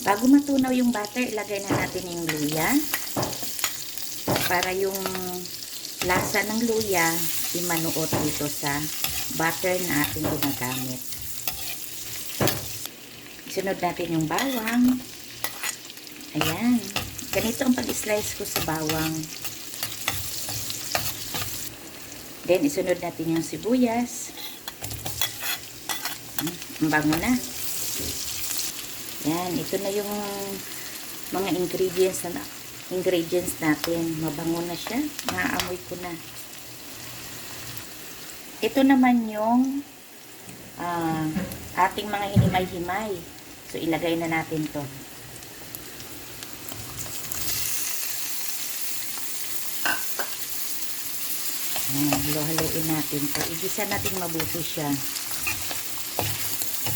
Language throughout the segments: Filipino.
Bago matunaw yung butter, ilagay na natin yung luya. Para yung lasa ng luya imanuot dito sa butter na ating ginagamit. Sunod natin yung bawang. Ayan. Ganito ang pag-slice ko sa bawang. Then, isunod natin yung sibuyas. Ang bango na. Yan. Ito na yung mga ingredients natin. Mabango na siya. Naaamoy ko na. Ito naman yung ating mga hinimay-himay. So, ilagay na natin to. Halo-haloin natin to. Igisa natin mabuti siya.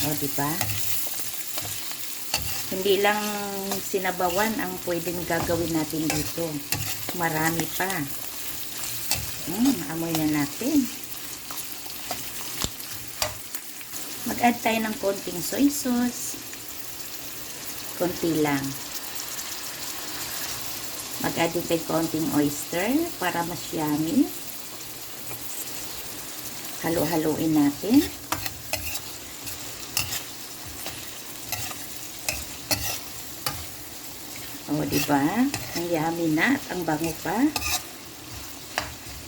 O, diba? Hindi lang sinabawan ang pwedeng gagawin natin dito. Marami pa. Amoy na natin. Mag-add tayo ng konting soy sauce. Konti lang. Mag-add din tayo konting oyster para mas yummy. Halo-haloin natin. O, diba? Ang yummy na at ang bango pa.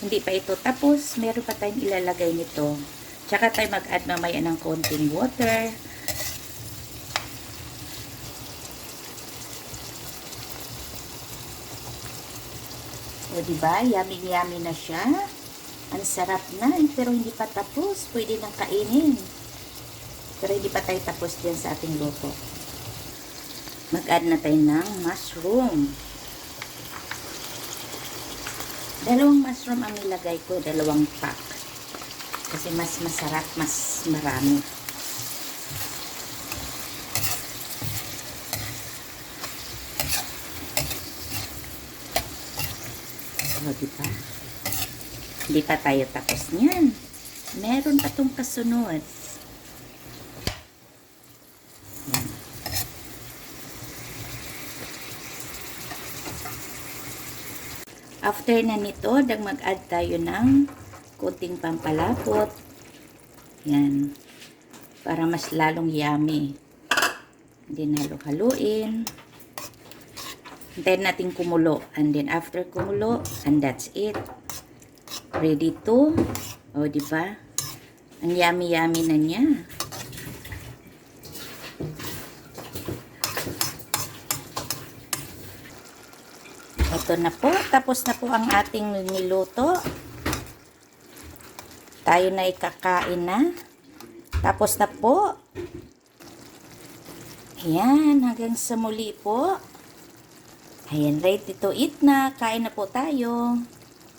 Hindi pa ito tapos. Meron pa tayong ilalagay nito. Tsaka tayo mag-add mamaya ng konting water. O, diba? Yummy-yummy na siya. Ang sarap na. Pero hindi pa tapos. Pwede nang kainin. Pero hindi pa tayo tapos dyan sa ating luto. Mag-add na tayo ng mushroom. 2 mushroom ang nilagay ko. 2 pack. Kasi mas masarap, mas marami. O, diba? Hindi pa tayo tapos niyan. Meron pa itong kasunod. Yan. After na nito, mag-add tayo ng konting pampalapot. Yan. Para mas lalong yummy. Then, halo-haluin. Hintayin natin kumulo. And then, after kumulo, and that's it. Ready to. O, diba? Ang yummy-yummy na niya. Ito na po. Tapos na po ang ating niluto. Tayo na ikakain na. Tapos na po. Ayan. Hanggang sa muli po. Ayan. Ready to eat na. Kain na po tayo.